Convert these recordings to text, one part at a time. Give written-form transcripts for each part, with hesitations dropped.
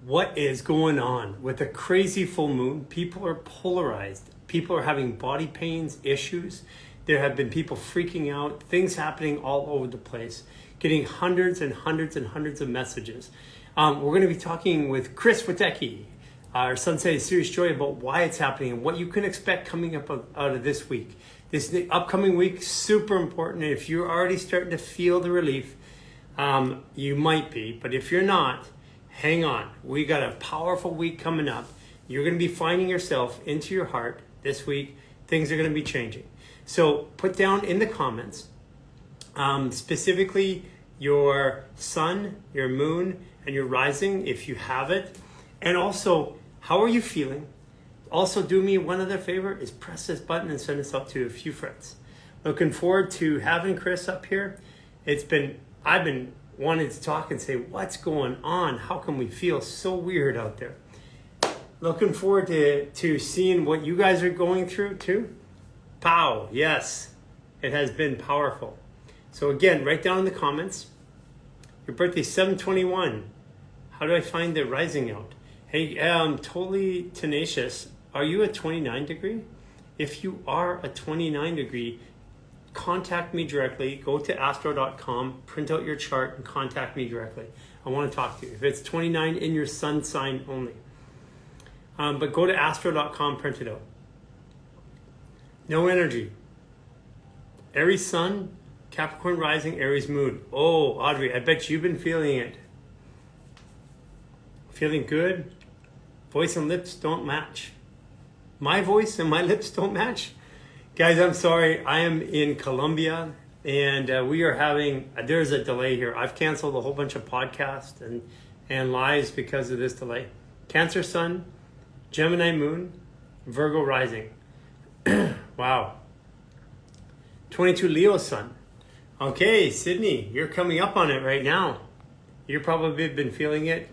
What is going on with a crazy full moon? People are polarized. People are having body pains, issues. There have been people freaking out, things happening all over the place, getting hundreds and hundreds and hundreds of messages. We're going to be talking with Chris Witecki, our Sunset Serious Joy, about why it's happening and what you can expect coming up out of this week. This upcoming week, super important. If you're already starting to feel the relief, you might be, but if you're not, hang on. We got a powerful week coming up. You're going to be finding yourself into your heart this week. Things are going to be changing. So put down in the comments, specifically your sun, your moon, and your rising, if you have it. And also, how are you feeling? Also, do me one other favor, is press this button and send us up to a few friends. Looking forward to having Chris up here. I've been wanting to talk and say, what's going on? How can we feel so weird out there? Looking forward to seeing what you guys are going through too. Pow, yes, it has been powerful. So again, write down in the comments, your birthday's 7/21. How do I find the rising out? Hey, totally tenacious. Are you a 29 degree? If you are a 29 degree, contact me directly. Go to astro.com, print out your chart, and contact me directly. I want to talk to you. If it's 29 in your sun sign only. But go to astro.com, print it out. No energy. Aries sun, Capricorn rising, Aries moon. Oh, Audrey, I bet you've been feeling it. Feeling good? Voice and lips don't match. My voice and my lips don't match? Guys, I'm sorry. I am in Colombia and we are having, there's a delay here. I've canceled a whole bunch of podcasts and lives because of this delay. Cancer sun, Gemini moon, Virgo rising. Wow. 22 Leo sun. Okay, Sydney, you're coming up on it right now. You probably been feeling it.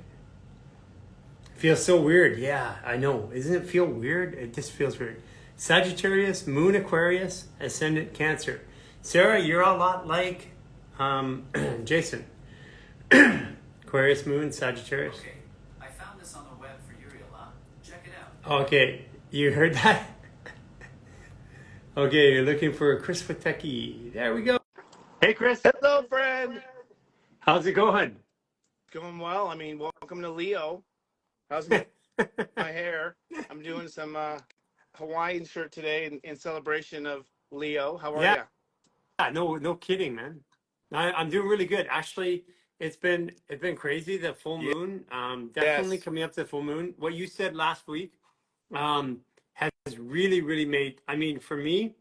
Feels so weird. Yeah, I know. Doesn't it feel weird? It just feels weird. Sagittarius, moon Aquarius, ascendant Cancer. Sarah, you're a lot like Jason. Aquarius, moon, Sagittarius. Okay, I found this on the web for Uriel, huh? Check it out. Okay, you heard that? Okay, you're looking for Chris Witecki. There we go. Hey, Chris. Hello, friend. How's it going? Going well. I mean, welcome to Leo. How's my hair? I'm doing some Hawaiian shirt today in celebration of Leo. How are you? Yeah, no kidding, man. I'm doing really good. Actually, it's been crazy. The full moon, definitely Yes. coming up to the full moon. What you said last week, has really, really made. I mean, for me,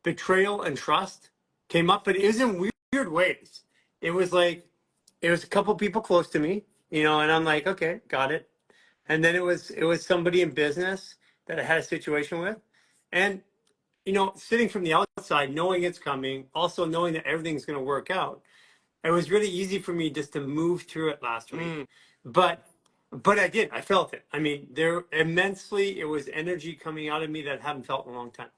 betrayal and trust came up, but it was in weird ways. It was like it was a couple people close to me, and I'm like, okay, got it. And then it was somebody in business that I had a situation with, and sitting from the outside, knowing it's coming, also knowing that everything's going to work out, it was really easy for me just to move through it last week. But I did. I felt it. I mean, it was energy coming out of me that I haven't felt in a long time.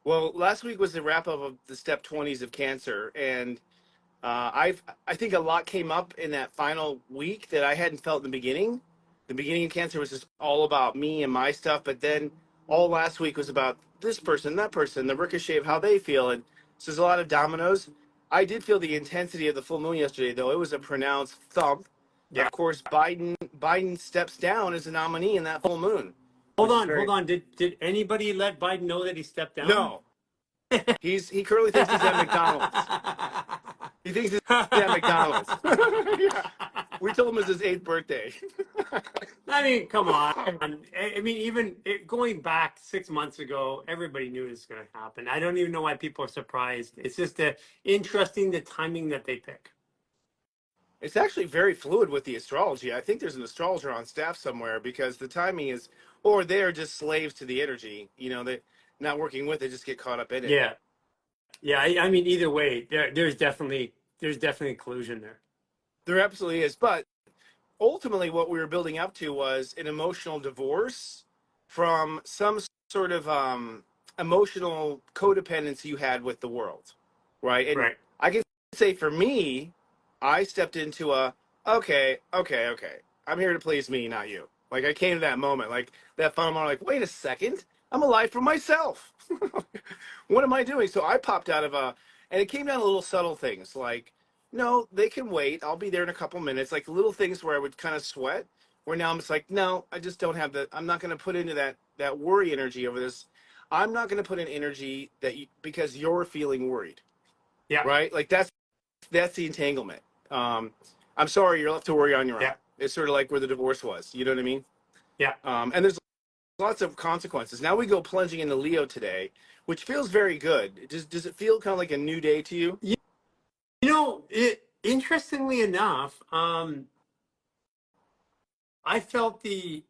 Well, last week was the wrap up of the step 20s of Cancer, and I think a lot came up in that final week that I hadn't felt in the beginning. The beginning of Cancer was just all about me and my stuff, but then all last week was about this person, that person, the ricochet of how they feel, and so there's a lot of dominoes. I did feel the intensity of the full moon yesterday, though. It was a pronounced thump. Yeah. Of course, Biden steps down as a nominee in that full moon. Hold on. Did anybody let Biden know that he stepped down? No, he currently thinks he's at McDonald's. He thinks he's at McDonald's. Yeah. We told him it's his 8th birthday. I mean, come on. I mean, even going back 6 months ago, everybody knew this was going to happen. I don't even know why people are surprised. It's just interesting the timing that they pick. It's actually very fluid with the astrology. I think there's an astrologer on staff somewhere because the timing is, or they're just slaves to the energy. They not working with it, just get caught up in it. Yeah. I mean, either way, there's definitely collusion there. There absolutely is. But ultimately, what we were building up to was an emotional divorce from some sort of emotional codependency you had with the world, right? And Right. I can say for me, I stepped into okay. I'm here to please me, not you. Like I came to that moment, like that final moment, like, wait a second, I'm alive for myself. What am I doing? So I popped out of and it came down to little subtle things like, no, they can wait. I'll be there in a couple minutes. Like little things where I would kind of sweat. Where now I'm just like, no, I just don't have the. I'm not going to put into that worry energy over this. I'm not going to put in energy because you're feeling worried, Yeah. right? Like that's the entanglement. I'm sorry, you're left to worry on your own. Yeah. It's sort of like where the divorce was. You know what I mean? Yeah. And there's lots of consequences. Now we go plunging into Leo today, which feels very good. Does it feel kind of like a new day to you? Interestingly enough, I felt a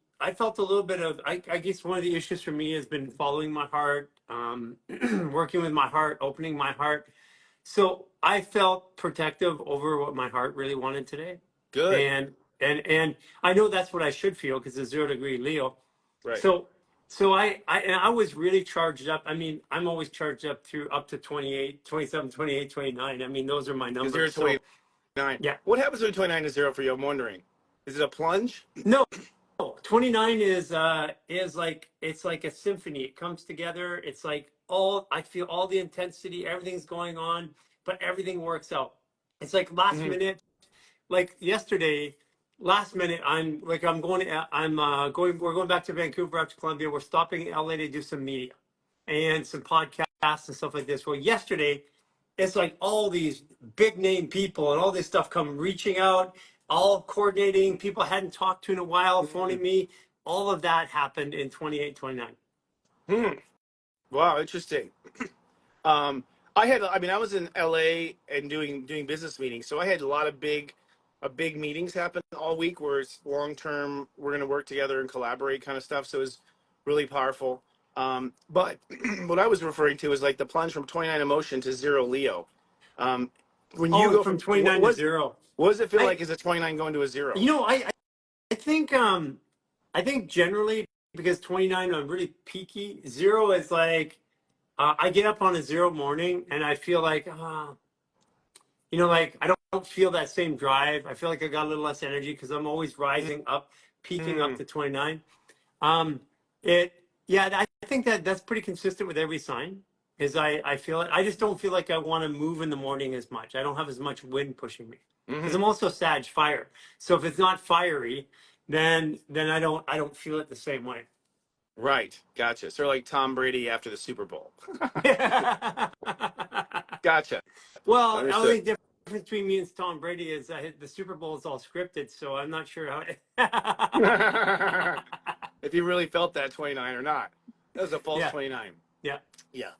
little bit of, I guess one of the issues for me has been following my heart, working with my heart, opening my heart. So I felt protective over what my heart really wanted today. Good. And I know that's what I should feel because it's 0 degree Leo. Right. So I was really charged up. I mean, I'm always charged up up to 28, 27, 28, 29. I mean, those are my numbers. 0 to 29. Yeah. What happens when 29 is 0 for you? I'm wondering. Is it a plunge? No, 29 is like, it's like a symphony. It comes together. It's like I feel all the intensity, everything's going on, but everything works out. It's like last Mm-hmm. minute, like yesterday, last minute, we're going back to Vancouver after Columbia. We're stopping in LA to do some media and some podcasts and stuff like this. Well, yesterday, it's like all these big name people and all this stuff come reaching out, all coordinating, people I hadn't talked to in a while, phoning me. All of that happened in 28, 29. Wow, interesting. I was in LA and doing business meetings, so I had a lot of big meetings happen all week where it's long term, we're going to work together and collaborate kind of stuff. So it was really powerful. But what I was referring to is like the plunge from 29 emotion to 0 Leo. When you go From from 29 to 0. what does it feel like? Is a 29 going to a 0? I think generally because 29 I'm really peaky. 0 is like I get up on a 0 morning and I feel like like I don't feel that same drive. I feel like I got a little less energy because I'm always rising up, peaking up to 29. I think that's pretty consistent with every sign. Is I feel it. I just don't feel like I want to move in the morning as much. I don't have as much wind pushing me because I'm also Sag fire. So if it's not fiery, then I don't feel it the same way. Right. Gotcha. Sort of like Tom Brady after the Super Bowl. Gotcha. Well, the Understood. only difference between me and Tom Brady is the Super Bowl is all scripted, so I'm not sure how. If you really felt that 29 or not. That was a false Yeah. 29. Yeah. Yeah.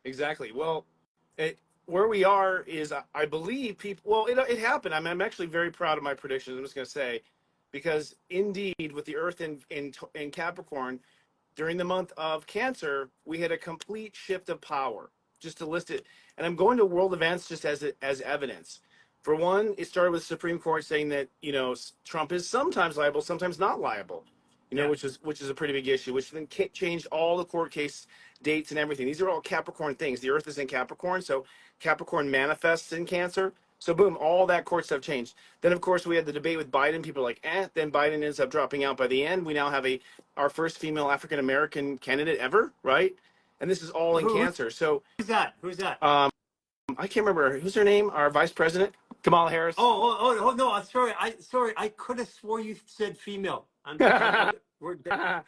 Exactly. Well, where we are is, I believe people, well, it happened. I'm actually very proud of my predictions, I'm just going to say, because indeed, with the Earth in Capricorn, during the month of Cancer, we had a complete shift of power, just to list it. And I'm going to world events just as evidence. For one, it started with the Supreme Court saying that, Trump is sometimes liable, sometimes not liable, which is a pretty big issue, which then changed all the court case dates and everything. These are all Capricorn things. The Earth is in Capricorn, so Capricorn manifests in Cancer. So boom, all that court stuff changed. Then of course we had the debate with Biden. People are like, Then Biden ends up dropping out by the end. We now have our first female African American candidate ever, right? And this is all in Cancer. So Who's that? I can't remember who's her name. Our vice president, Kamala Harris. Oh no! I'm sorry. I could have swore you said female. We're No.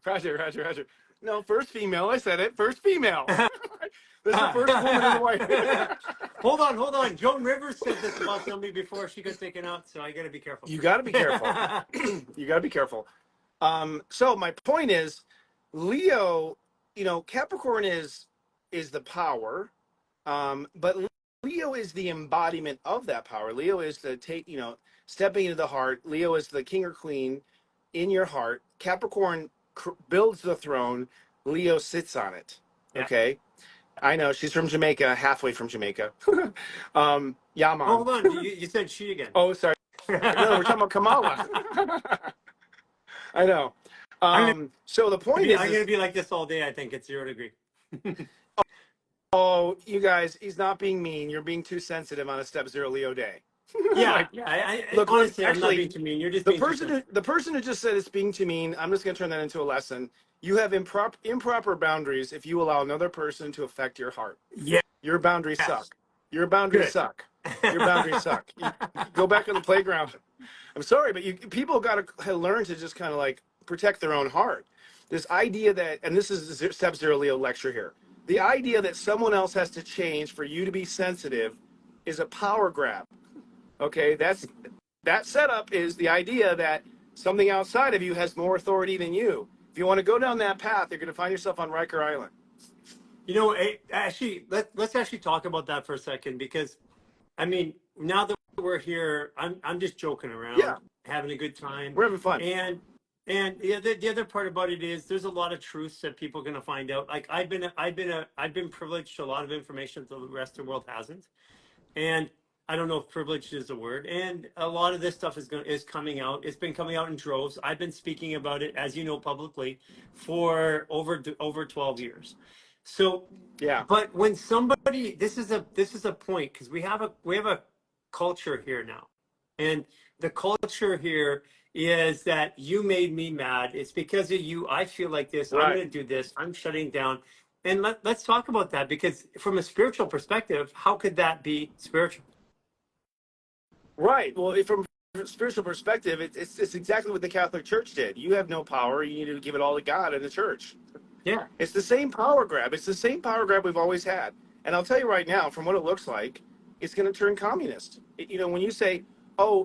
Roger. No, first female. I said it. First female. This is the first woman in the White House. Hold on. Joan Rivers said this about somebody before she got taken out, so I got to be careful. You got to be careful. You got to be careful. So my point is, Leo, Capricorn is the power, but Leo is the embodiment of that power. Leo is the stepping into the heart. Leo is the king or queen in your heart. Capricorn builds the throne. Leo sits on it. Yeah. Okay. I know she's from Jamaica, halfway from Jamaica. Yeah, man. Hold on, you said she again. Oh, sorry. No, we're talking about Kamala. I know. So the point is, I'm gonna be like this all day. I think it's 0 degree. Oh, you guys, he's not being mean. You're being too sensitive on a step zero Leo day. Yeah, Like, yeah. look, Honestly, I'm not actually, being too mean. You're just being too sensitive. the person who just said it's being too mean, I'm just going to turn that into a lesson. You have improper boundaries if you allow another person to affect your heart. Yeah, Your boundaries yes, suck. Your boundaries good. suck. Your boundaries suck. You go back on the playground. I'm sorry, but people got to learn to just kind of like protect their own heart. This idea that, and this is the Step Zero Leo lecture here, the idea that someone else has to change for you to be sensitive is a power grab. Okay, that setup is the idea that something outside of you has more authority than you. If you want to go down that path, you're going to find yourself on Riker Island. You know, actually, let's actually talk about that for a second because, I mean, now that we're here, I'm just joking Yeah, around, having a good time, we're having fun. and the other part about it is there's a lot of truths that people are going to find out. Like I've been privileged to a lot of information that the rest of the world hasn't, and I don't know if privileged is a word. And a lot of this stuff is coming out. It's been coming out in droves. I've been speaking about it, as you know, publicly for over 12 years. So, Yeah, but when somebody, this is a point because we have a culture here now, and the culture here is that you made me mad. It's because of you. I feel like this. I'm right. going to do this. I'm shutting down. And let's talk about that because from a spiritual perspective, how could that be spiritual? Right. Well, from a spiritual perspective, it's exactly what the Catholic Church did. You have no power. You need to give it all to God and the Church. Yeah. It's the same power grab. It's the same power grab we've always had. And I'll tell you right now, from what it looks like, it's going to turn communist. When you say, I'll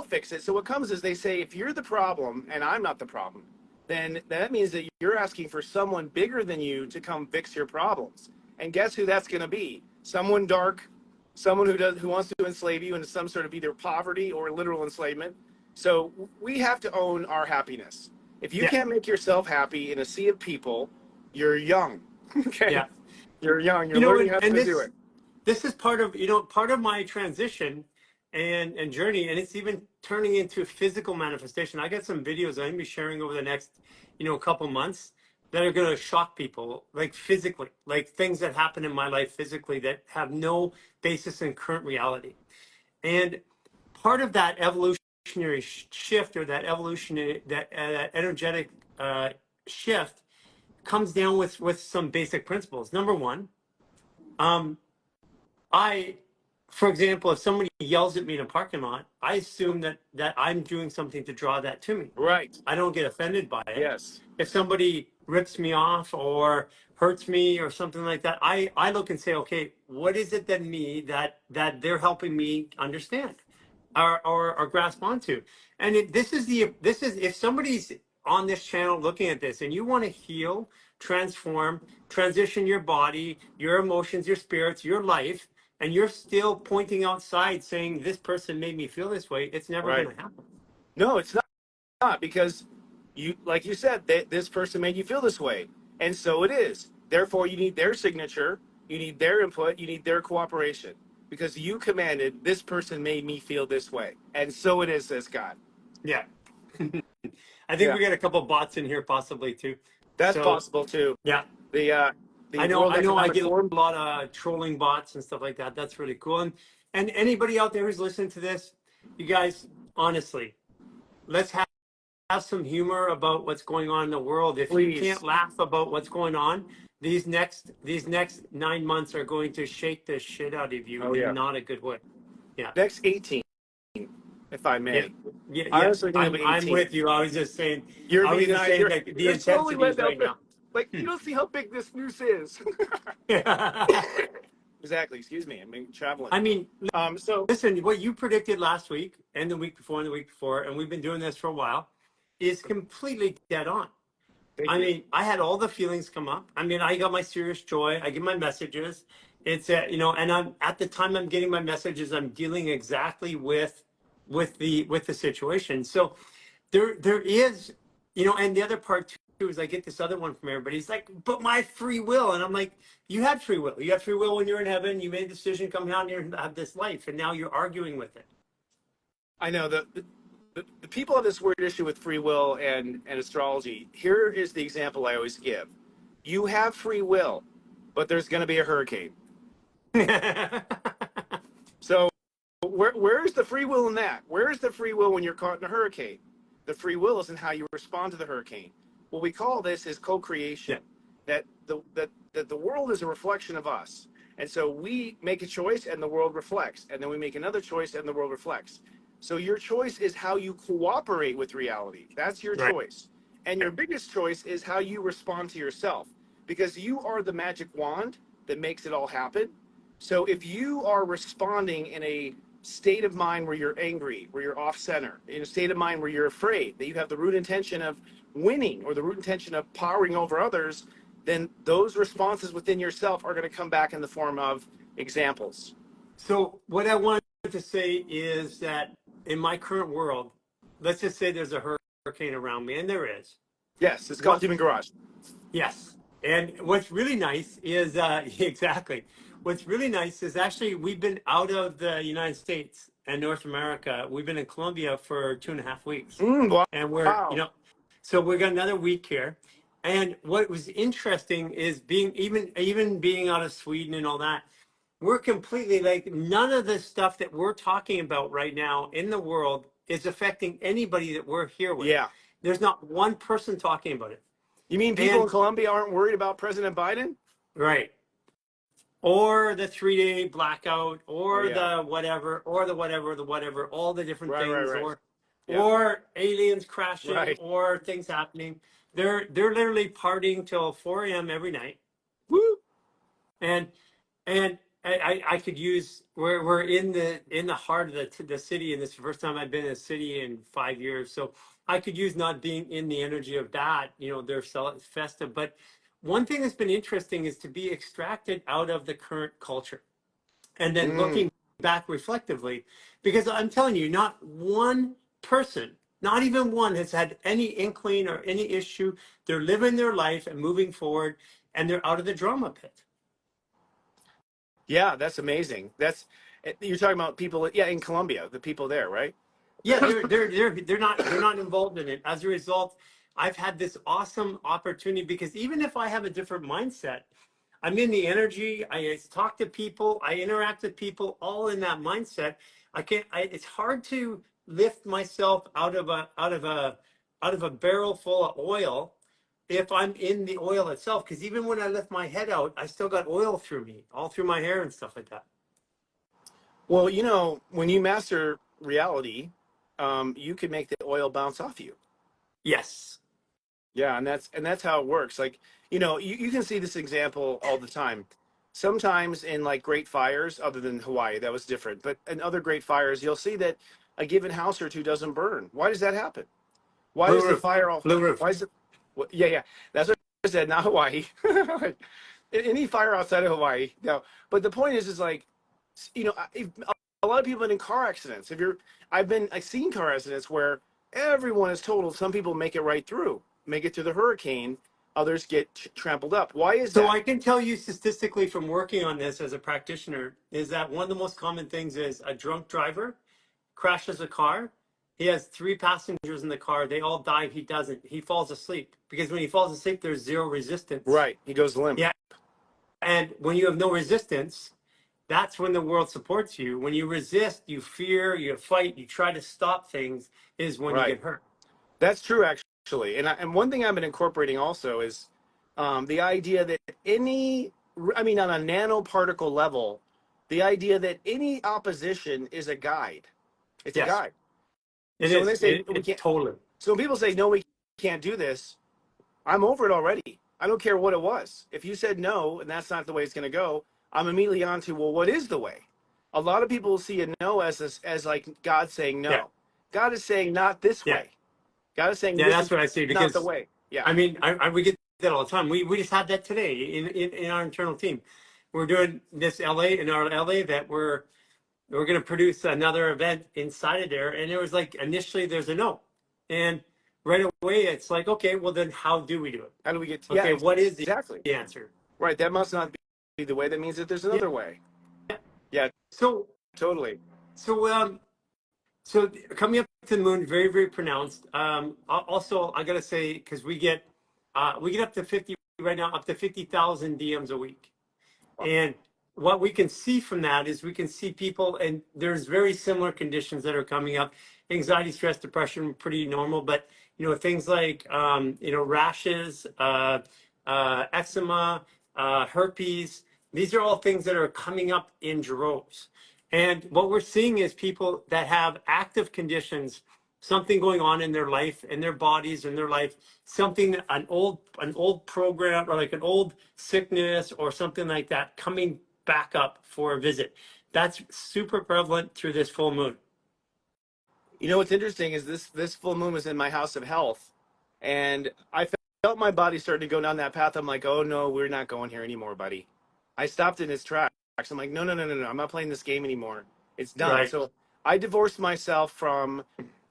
fix it. So what comes is they say, if you're the problem and I'm not the problem, then that means that you're asking for someone bigger than you to come fix your problems. And guess who that's going to be? Someone dark, someone who wants to enslave you into some sort of either poverty or literal enslavement. So we have to own our happiness. If you Yeah. can't make yourself happy in a sea of people, you're young. Okay, Yeah. you're young. You're You know, learning how and to do it. this is part of part of my transition and journey, and it's even turning into physical manifestation. I got some videos I'm gonna be sharing over the next couple months that are going to shock people, like physically, like things that happen in my life physically that have no basis in current reality. And part of that evolutionary shift, or that evolutionary that energetic shift, comes down with some basic principles. Number one, um, I, for example, if somebody yells at me in a parking lot, I assume that I'm doing something to draw that to me. Right. I don't get offended by it. Yes. If somebody rips me off or hurts me or something like that, I look and say, okay, what is it that they're helping me understand or grasp onto? And this is if somebody's on this channel looking at this and you want to heal, transform, transition your body, your emotions, your spirits, your life, and you're still pointing outside saying this person made me feel this way, it's never Right. going to happen. No, it's not because like you said, this person made you feel this way, and so it is. Therefore, you need their signature, you need their input, you need their cooperation, because you commanded this person made me feel this way, and so it is, says God. Yeah. I think Yeah, we got a couple bots in here possibly too. that's So possible too. yeah, The World I know I Economic get Forum. a lot of trolling bots and stuff like that. That's really cool. And anybody out there who's listening to this, you guys, honestly, let's have some humor about what's going on in the world. If you can't Please. laugh about what's going on, these next 9 months are going to shake the shit out of you Oh yeah. in not a good way. Yeah. Next 18, if I Yeah. may. Yeah, I yeah. honestly think of I'm 18. with you. I was just saying You're I was being just nice. saying that the You're slowly intensities letting right out the, now. like, you don't see how big this noose is. I Exactly. Excuse me. I'm traveling. mean, So listen, what you predicted last week and the week before and the week before, and we've been doing this for a while, is completely dead on. thank I you. mean, I had all the feelings come up. I mean, I got my serious joy. I get my messages. It's and I'm at the time I'm getting my messages, I'm dealing exactly with the situation. So there is, and the other part too is I get this other one from everybody. He's like, but my free will, and I'm like, you had free will. You had free will when you're in heaven. You made a decision, come down here and have this life, and now you're arguing with it. I know the people have this weird issue with free will and astrology. Here is the example I always give. You have free will, but there's going to be a hurricane. So where's the free will in that? Where's the free will when you're caught in a hurricane? The free will is in how you respond to the hurricane. What we call this is co-creation. Yeah. That the world is a reflection of us. And so we make a choice and the world reflects. And then we make another choice and the world reflects. So your choice is how you cooperate with reality. That's your Right. choice. And your biggest choice is how you respond to yourself. Because you are the magic wand that makes it all happen. So if you are responding in a state of mind where you're angry, where you're off center, in a state of mind where you're afraid, that you have the root intention of winning or the root intention of powering over others, then those responses within yourself are going to come back in the form of examples. So what I wanted to say is that in my current world, let's just say there's a hurricane around me, and there is. Yes, it's called Human Garage. Yes. And what's really nice is, exactly. What's really nice is actually we've been out of the United States and North America. We've been in Colombia for 2.5 weeks. Wow. And we're, so we got another week here. And what was interesting is being, even being out of Sweden and all that, we're completely like, none of the stuff that we're talking about right now in the world is affecting anybody that we're here with. Yeah. There's not one person talking about it. You mean people in Colombia aren't worried about President Biden? Right. Or the 3-day blackout, or the whatever, or the whatever, all the different things, or aliens crashing, or things happening. They're literally partying till 4 a.m. every night. Woo! And I could use, we're in the heart of the city, and this is the first time I've been in a city in 5 years. So I could use not being in the energy of that, they're festive. But one thing that's been interesting is to be extracted out of the current culture and then looking back reflectively, because I'm telling you, not one person, not even one, has had any inkling or any issue. They're living their life and moving forward, and they're out of the drama pit. Yeah, that's amazing. You're talking about people, in Colombia, the people there, right? Yeah, they're not involved in it. As a result, I've had this awesome opportunity, because even if I have a different mindset, I'm in the energy, I talk to people, I interact with people, all in that mindset. It's hard to lift myself out of a barrel full of oil if I'm in the oil itself, because even when I lift my head out, I still got oil through me, all through my hair and stuff like that. Well, when you master reality, you can make the oil bounce off you. Yes. Yeah, and that's how it works. Like, you can see this example all the time. Sometimes in like great fires, other than Hawaii, that was different. But in other great fires, you'll see that a given house or two doesn't burn. Why does that happen? Why is the fire all? Blue roof. Why is it? Yeah. That's what I said. Not Hawaii. Any fire outside of Hawaii, no. But the point is like, a lot of people have been in car accidents. I've seen car accidents where everyone is total. Some people make it right through, make it through the hurricane. Others get trampled up. Why is that? So I can tell you statistically from working on this as a practitioner is that one of the most common things is a drunk driver crashes a car. He has 3 passengers in the car. They all die. He doesn't. He falls asleep, because when he falls asleep, there's zero resistance. Right. He goes limp. Yeah. And when you have no resistance, that's when the world supports you. When you resist, you fear, you fight, you try to stop things, is when you get hurt. That's true, actually. And one thing I've been incorporating also is the idea that on a nanoparticle level, the idea that any opposition is a guide. It's a guide. It so is. When they say we can't, totally. So when people say, no, we can't do this, I'm over it already. I don't care what it was. If you said no, and that's not the way it's going to go, I'm immediately on to, well, what is the way? A lot of people see a no as like God saying no. Yeah. God is saying not this way. God is saying this that's is what I say, because not the way. Yeah. I mean, we get that all the time. We just had that today in our internal team. We're doing this in our LA event. We're going to produce another event inside of there. And it was like, initially there's a no. And right away, it's like, okay, well then how do we do it? How do we get to, okay, what is the answer? Right. That must not be the way. That means that there's another way. Yeah. So totally. So coming up to the moon, very, very pronounced. Also, I got to say, because we get up to 50 right now, up to 50,000 DMs a week. And what we can see from that is we can see people, and there's very similar conditions that are coming up. Anxiety, stress, depression, pretty normal, but things like rashes, eczema, herpes. These are all things that are coming up in droves. And what we're seeing is people that have active conditions, something going on in their life, in their bodies, in their life, something, an old program or like an old sickness or something like that coming back up for a visit. That's super prevalent through this full moon. You know what's interesting is this full moon was in my house of health, and I felt my body starting to go down that path. I'm like, oh no, we're not going here anymore, buddy. I stopped in its tracks. I'm like, no, no, no, no, no. I'm not playing this game anymore. It's done. Right. So I divorced myself from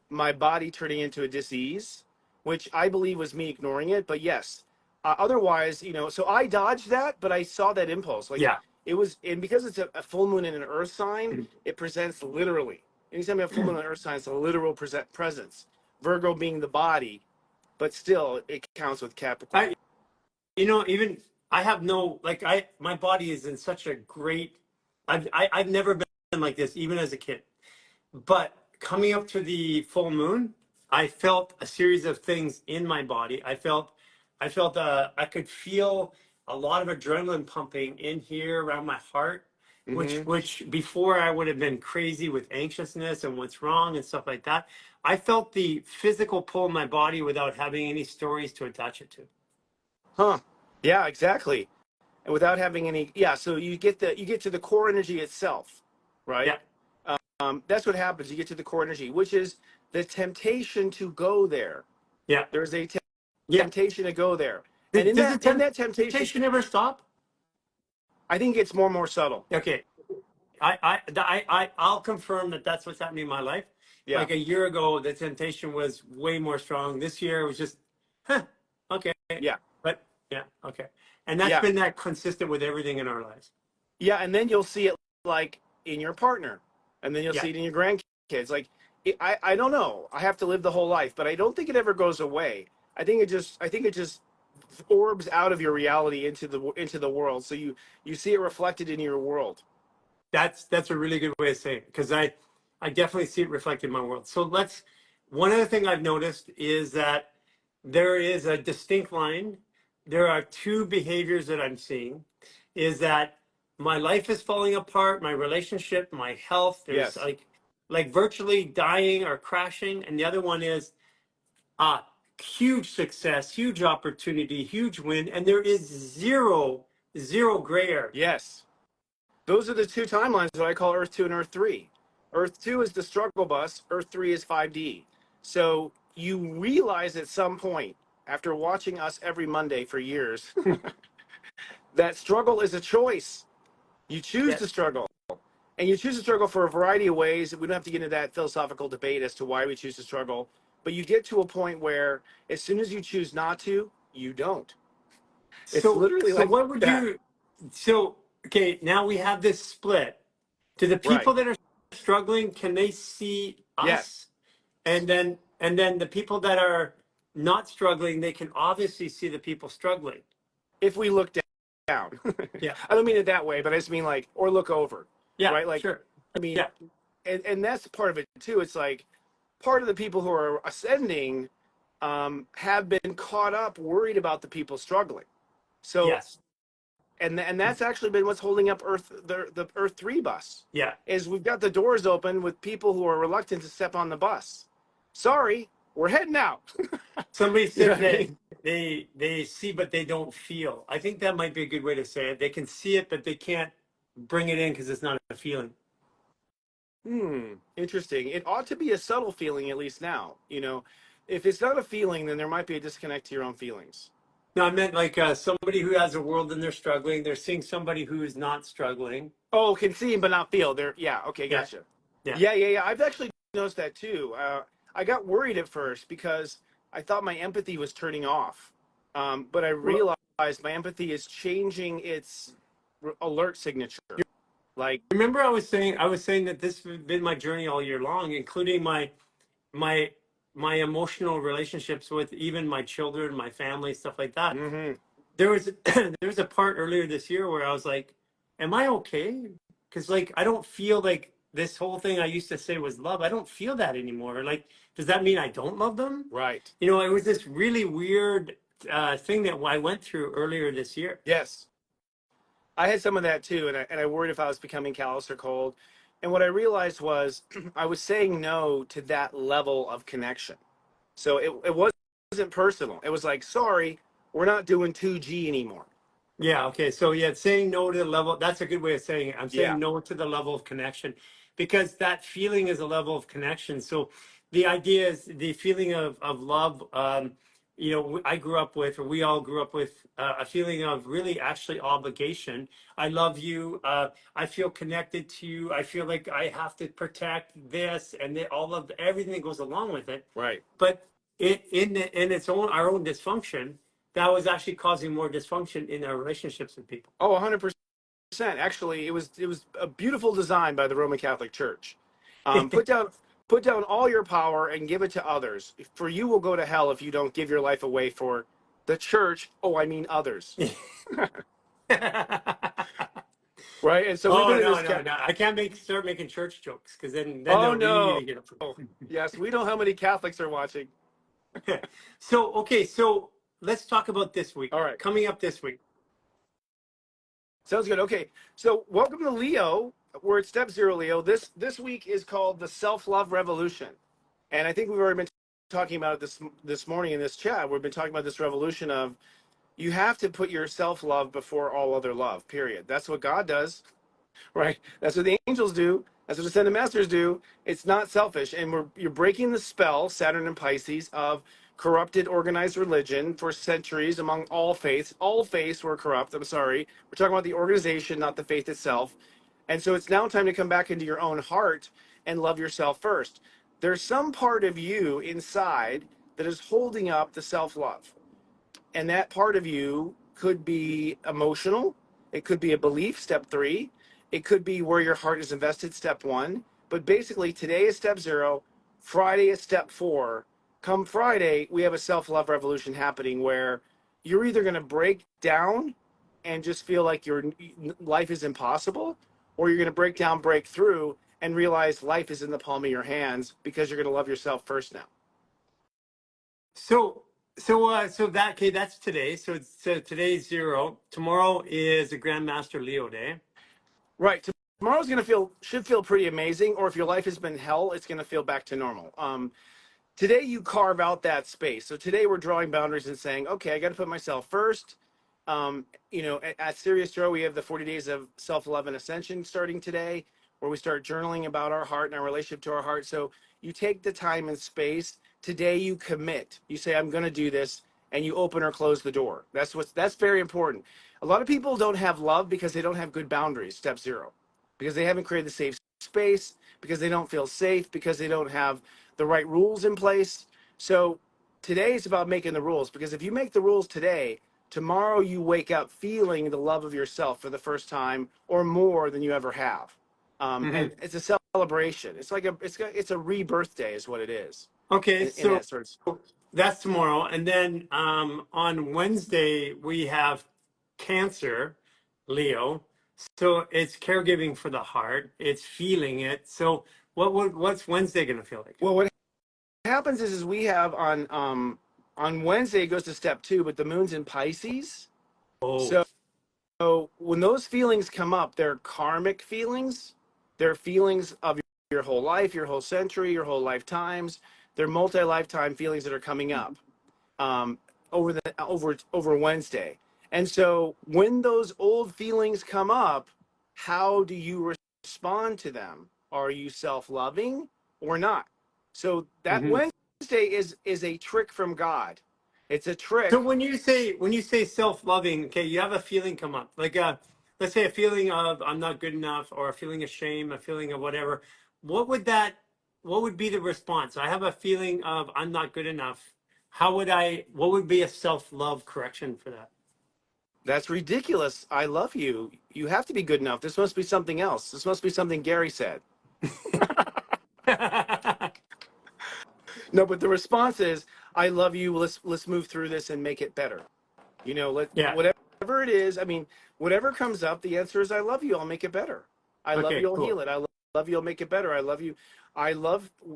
my body turning into a disease, which I believe was me ignoring it. But yes, otherwise, so I dodged that, but I saw that impulse. Like Yeah. it was, and because it's a full moon in an earth sign, it presents literally. Anytime you have full moon on earth sign, it's a literal presence. Virgo being the body, but still it counts with Capricorn. Even I have no, like, my body is in such a great, I've never been like this, even as a kid. But coming up to the full moon, I felt a series of things in my body. I could feel a lot of adrenaline pumping in here around my heart, which before I would have been crazy with anxiousness and what's wrong and stuff like that. I felt the physical pull in my body without having any stories to attach it to. Huh. Yeah, exactly. And without having any, yeah, so you get to the core energy itself, right? Yeah. That's what happens. You get to the core energy, which is the temptation to go there. Yeah. There's a Yeah. temptation to go there. And Does the in that temptation, temptation ever stop? I think it's more and more subtle. Okay. I'll confirm that that's what's happening in my life. Yeah. Like a year ago, the temptation was way more strong. This year it was just, okay. Yeah. But yeah, okay. And that's Yeah. been that consistent with everything in our lives. Yeah, and then you'll see it like in your partner, and then you'll Yeah. see it in your grandkids. Like I don't know. I have to live the whole life, but I don't think it ever goes away. I think it just orbs out of your reality into the world. So you see it reflected in your world. That's a really good way of saying it, because I definitely see it reflected in my world. So one other thing I've noticed is that there is a distinct line. There are two behaviors that I'm seeing, is that my life is falling apart, my relationship, my health, there's Yes. like virtually dying or crashing. And the other one is uh huge success, huge opportunity, huge win, and there is zero gray area. Yes. Those are the two timelines that I call Earth 2 and Earth 3. Earth 2 is the struggle bus, Earth 3 is 5D. So you realize at some point, after watching us every Monday for years, that struggle is a choice. You choose to Yes. struggle. And you choose to struggle for a variety of ways. We don't have to get into that philosophical debate as to why we choose to struggle. But you get to a point where as soon as you choose not to, you don't. It's literally So like what would that. you so okay, now we have this split. Do the Right. people that are struggling, can they see Yes. us? And then the people that are not struggling, they can obviously see the people struggling. If we look down. Yeah. I don't mean it that way, but I just mean like, or look over. Yeah, Right? Like, sure. I mean, Yeah. and that's part of it too. It's like part of the people who are ascending have been caught up worried about the people struggling. So Yes. and that's actually been what's holding up the Earth 3 bus. Yeah. Is we've got the doors open with people who are reluctant to step on the bus. Sorry, we're heading out. Somebody You know said what I that mean? they see but they don't feel. I think that might be a good way to say it. They can see it but they can't bring it in because it's not a feeling. Interesting. It ought to be a subtle feeling, at least now. If it's not a feeling, then there might be a disconnect to your own feelings. No, I meant like somebody who has a world and they're struggling. They're seeing somebody who is not struggling. Oh, can see but not feel. Yeah. Okay, Yeah. gotcha. Yeah. Yeah. I've actually noticed that too. I got worried at first because I thought my empathy was turning off, but I realized my empathy is changing its alert signature. Like, Remember, I was saying that this has been my journey all year long, including my my emotional relationships with even my children, my family, stuff like that. mm-hmm. There was there was a part earlier this year where I was like, am I okay? Because like I don't feel like this whole thing I used to say was love. I don't feel that anymore. Like, does that mean I don't love them? Right. You know, it was this really weird thing that I went through earlier this year. Yes. I had some of that too, and I worried if I was becoming callous or cold. And what I realized was I was saying no to that level of connection. So it wasn't personal. It was like, sorry, we're not doing 2G anymore. Yeah, okay. So yeah, saying no to the level, that's a good way of saying it. I'm Yeah. saying no to the level of connection because that feeling is a level of connection. So the idea is the feeling of love. You know, I grew up with, or we all grew up with a feeling of really actually obligation. I love you. I feel connected to you. I feel like I have to protect this and all of everything that goes along with it. Right. But in its own our own dysfunction, that was actually causing more dysfunction in our relationships with people. Oh, 100%. Actually, it was a beautiful design by the Roman Catholic Church. Put down all your power and give it to others. For you will go to hell if you don't give your life away for the church. Oh, I mean others. Right? And so we've Oh been in no, this no, no! I can't start making church jokes because then Oh they'll no. really get up. Yes, we know how many Catholics are watching. So okay, so let's talk about this week. All right. Coming up this week. Sounds good. Okay. So welcome to Leo. We're at step 0, Leo. This week is called the self-love revolution. And I think we've already been talking about it this morning in this chat. We've been talking about this revolution of you have to put your self-love before all other love, period. That's what God does, right? That's what the angels do. That's what the ascended masters do. It's not selfish. And you're breaking the spell, Saturn and Pisces, of corrupted organized religion for centuries among all faiths. All faiths were corrupt. I'm sorry. We're talking about the organization, not the faith itself. And so it's now time to come back into your own heart and love yourself first. There's some part of you inside that is holding up the self-love. And that part of you could be emotional. It could be a belief, step 3. It could be where your heart is invested, step 1. But basically, today is step 0. Friday is step 4. Come Friday, we have a self-love revolution happening where you're either going to break down and just feel like your life is impossible, or you're going to break down, break through, and realize life is in the palm of your hands because you're going to love yourself first now. So that okay, that's today. So today's 0. Tomorrow is a Grandmaster Leo day. Right. Tomorrow's should feel pretty amazing, or if your life has been hell, it's gonna feel back to normal. Today you carve out that space. So today we're drawing boundaries and saying, okay, I got to put myself first. At Serious Joe, we have the 40 days of self-love and ascension starting today, where we start journaling about our heart and our relationship to our heart. So you take the time and space. Today you commit. You say, I'm going to do this, and you open or close the door. That's very important. A lot of people don't have love because they don't have good boundaries, step 0, because they haven't created the safe space, because they don't feel safe, because they don't have the right rules in place. So today is about making the rules, because if you make the rules today, tomorrow you wake up feeling the love of yourself for the first time or more than you ever have. And it's a celebration. It's like it's a rebirth day is what it is. Okay, In so that sort that's tomorrow, and then on Wednesday we have Cancer, Leo. So it's caregiving for the heart. It's feeling it. So what's Wednesday going to feel like? Well, what happens is we have on Wednesday it goes to step 2, but the moon's in Pisces. Oh. So when those feelings come up, they're karmic feelings. They're feelings of your whole life, your whole century, your whole lifetimes. They're multi-lifetime feelings that are coming up over Wednesday. And so when those old feelings come up, how do you respond to them? Are you self-loving or not? So that Wednesday is a trick from God. It's a So trick. when you say self-loving, okay, you have a feeling come up, like let's say a feeling of I'm not good enough, or a feeling of shame, a feeling of whatever. What would be the response? I have a feeling of I'm not good enough. What would be a self-love correction for that? That's ridiculous. I love you. You have to be good enough. This must be something else. This must be something Garry said. No, but the response is, I love you. Let's move through this and make it better. Yeah. Whatever it is. I mean, whatever comes up, the answer is I love you. I'll make it better. I love Okay, you. I'll cool. heal it. Love you. I'll make it better. I love you.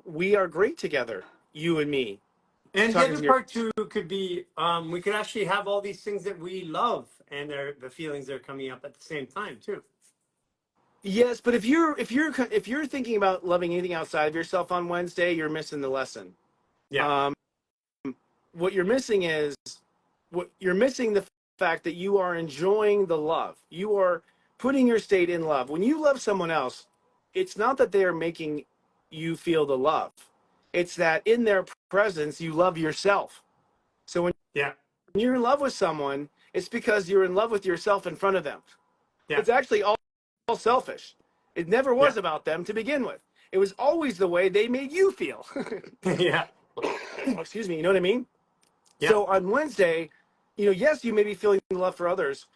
We are great together. You and me. And the Talking other to your, part too could be we could actually have all these things that we love and the feelings are coming up at the same time too. yes, but if you're thinking about loving anything outside of yourself on Wednesday, you're missing the lesson. Yeah. Um, what you're missing is you're missing the fact that you are enjoying the love. You are putting your state in love. When you love someone else, it's not that they are making you feel the love. It's that in their presence, you love yourself. So when Yeah. you're in love with someone, it's because you're in love with yourself in front of them. Yeah. It's actually all selfish. It never Yeah. was about them to begin with. It was always the way they made you feel. Yeah. Excuse me, you know what I mean? Yeah. So on Wednesday, yes, you may be feeling love for others,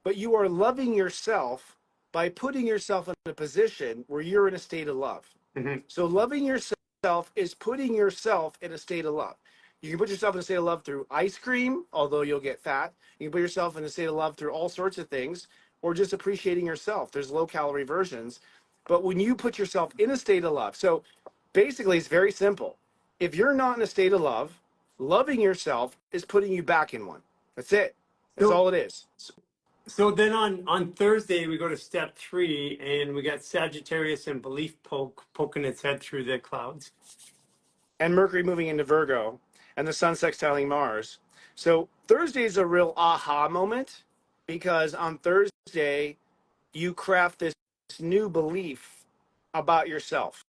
but you are loving yourself by putting yourself in a position where you're in a state of love. Hmm. So loving yourself is putting yourself in a state of love. You can put yourself in a state of love through ice cream, although you'll get fat. You can put yourself in a state of love through all sorts of things, or just appreciating yourself. There's low calorie versions. But when you put yourself in a state of love, so basically it's very simple. If you're not in a state of love, loving yourself is putting you back in one. That's it. That's So all it is. so then on Thursday we go to step 3 and we got Sagittarius and belief poking its head through the clouds. And Mercury moving into Virgo, and the Sun sextiling Mars. So Thursday is a real aha moment because on Thursday you craft this new belief about yourself.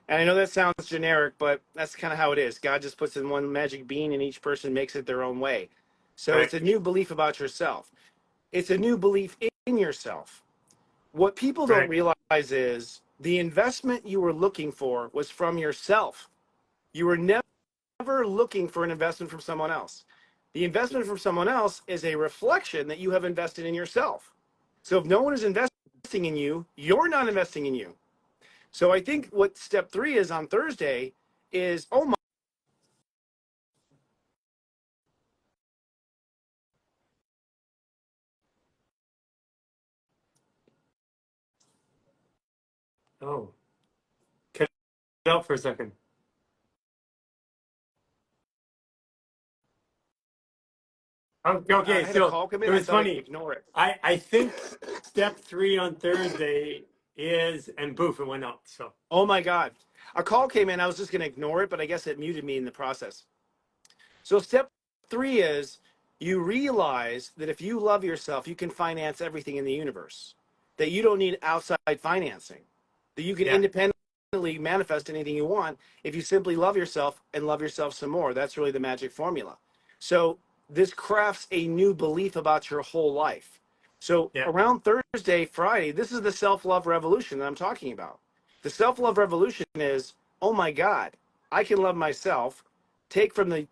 And I know that sounds generic, but that's kind of how it is. God just puts in one magic bean and each person makes it their own way. So Right. it's a new belief about yourself. It's a new belief in yourself. What people don't Right. realize is the investment you were looking for was from yourself. You were never looking for an investment from someone else. The investment from someone else is a reflection that you have invested in yourself. So if no one is investing in you, you're not investing in you. So I think what step 3 is on Thursday is, oh Oh, cut it out for a second. I Okay, had a so call come it in. I was thought I could funny. ignore it. I think step 3 on Thursday is, and boof, it went out. So Oh my God. A call came in. I was just going to ignore it, but I guess it muted me in the process. So step 3 is you realize that if you love yourself, you can finance everything in the universe, that you don't need outside financing, that you can yeah. independently manifest anything you want if you simply love yourself and love yourself some more. That's really the magic formula. So this crafts a new belief about your whole life. So Yeah. around Thursday, Friday, this is the self-love revolution that I'm talking about. The self-love revolution is, oh my God, I can love myself, take from the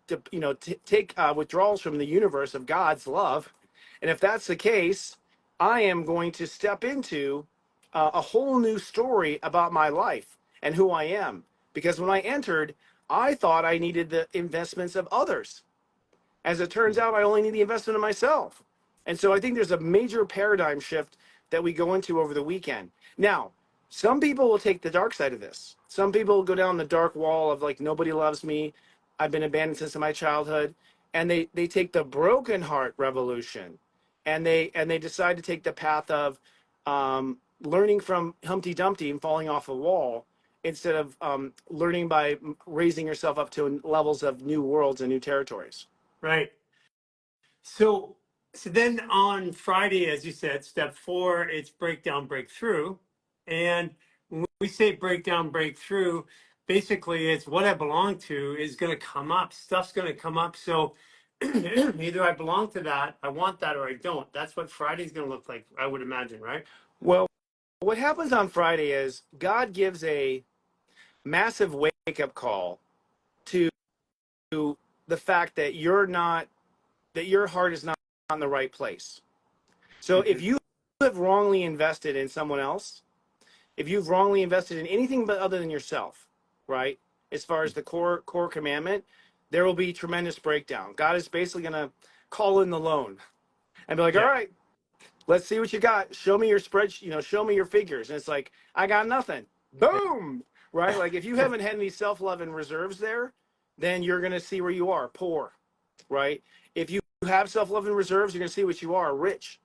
take withdrawals from the universe of God's love, and if that's the case, I am going to step into a whole new story about my life and who I am. Because when I entered, I thought I needed the investments of others. As it turns out, I only need the investment of myself. And so I think there's a major paradigm shift that we go into over the weekend. Now, some people will take the dark side of this. Some people will go down the dark wall of like, nobody loves me. I've been abandoned since my childhood. And they take the broken heart revolution and they decide to take the path of learning from Humpty Dumpty and falling off a wall instead of learning by raising yourself up to levels of new worlds and new territories. Right. So so then on Friday, as you said, step 4, it's breakdown, breakthrough. And when we say breakdown, breakthrough, basically it's what I belong to is going to come up. Stuff's going to come up. So either I belong to that, I want that, or I don't. That's what Friday's going to look like, I would imagine, right? Well, what happens on Friday is God gives a massive wake up call to the fact that your heart is not in the right place. So if Hmm. you have wrongly invested in someone else, if you've wrongly invested in anything but other than yourself, right? As far as the core commandment, there will be tremendous breakdown. God is basically going to call in the loan and be like, all Yeah. right, Let's see what you got. Show me your spreadsheet, show me your figures. And it's like, I got nothing. Boom. Right? Like if you haven't had any self-love and reserves there, then you're going to see where you are, poor. Right? If you have self-love and reserves, you're going to see what you are, rich.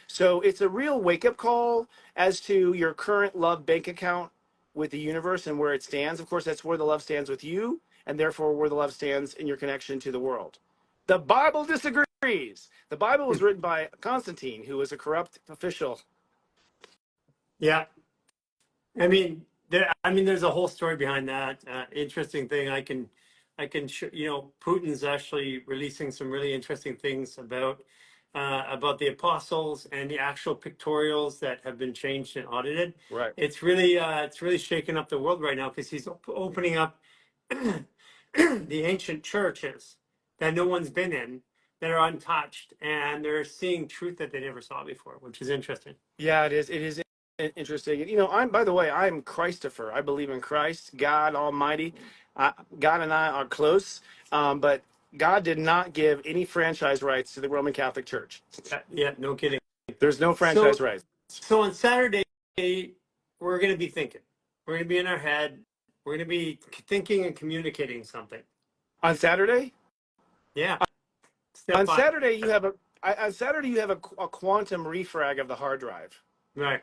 So it's a real wake-up call as to your current love bank account with the universe and where it stands. Of course, that's where the love stands with you, and therefore where the love stands in your connection to the world. The Bible disagrees. The Bible was written by Constantine, who was a corrupt official. Yeah. There's a whole story behind that. Interesting thing. Putin's actually releasing some really interesting things about the apostles and the actual pictorials that have been changed and audited. Right. It's really shaking up the world right now because he's opening up the ancient churches that no one's been in, that are untouched, and they're seeing truth that they never saw before, which is interesting. Yeah, it is. It is interesting. By the way, I'm Christopher. I believe in Christ, God Almighty. God and I are close, but God did not give any franchise rights to the Roman Catholic Church. Yeah, no kidding. There's no franchise So, rights. so on Saturday, we're going to be thinking. We're going to be in our head. We're going to be thinking and communicating something. On Saturday? Yeah. On Saturday, you have a quantum refrag of the hard drive. Right.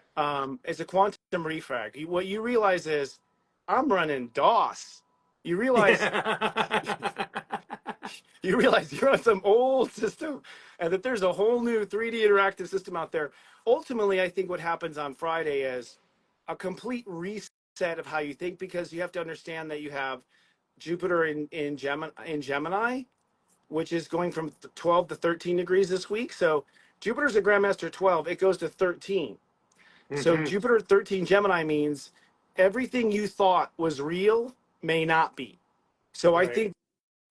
It's a quantum refrag. What you realize is, I'm running DOS. You realize you're on some old system, and that there's a whole new 3D interactive system out there. Ultimately, I think what happens on Friday is a complete reset of how you think, because you have to understand that you have Jupiter in Gemini, which is going from 12 to 13 degrees this week. So Jupiter's a Grandmaster 12. It goes to 13. Mm-hmm. So Jupiter 13 Gemini means everything you thought was real may not be. So right. I think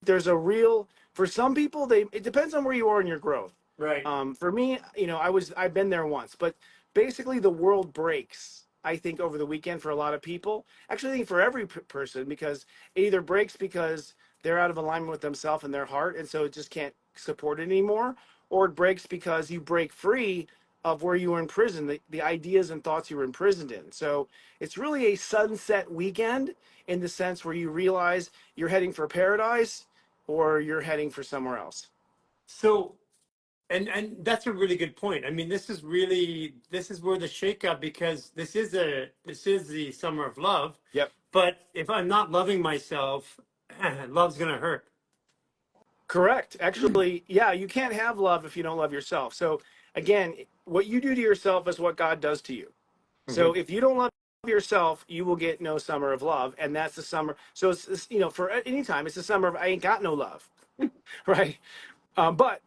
there's a real, for some people, it depends on where you are in your growth. Right. For me, I've been there once, but basically the world breaks, I think, over the weekend for a lot of people. Actually, I think for every person, because it either breaks because they're out of alignment with themselves and their heart, and so it just can't support it anymore, or it breaks because you break free of where you were in prison, the ideas and thoughts you were imprisoned in. So it's really a sunset weekend in the sense where you realize you're heading for paradise or you're heading for somewhere else. So, and that's a really good point. I mean, this is where the shakeup, because this is the summer of love. Yep. But if I'm not loving myself, love's gonna hurt. Correct. Actually, yeah, you can't have love if you don't love yourself. So again, what you do to yourself is what God does to you. Mm-hmm. So if you don't love yourself, you will get no summer of love, and that's the summer. So it's for any time, it's the summer of I ain't got no love, right? But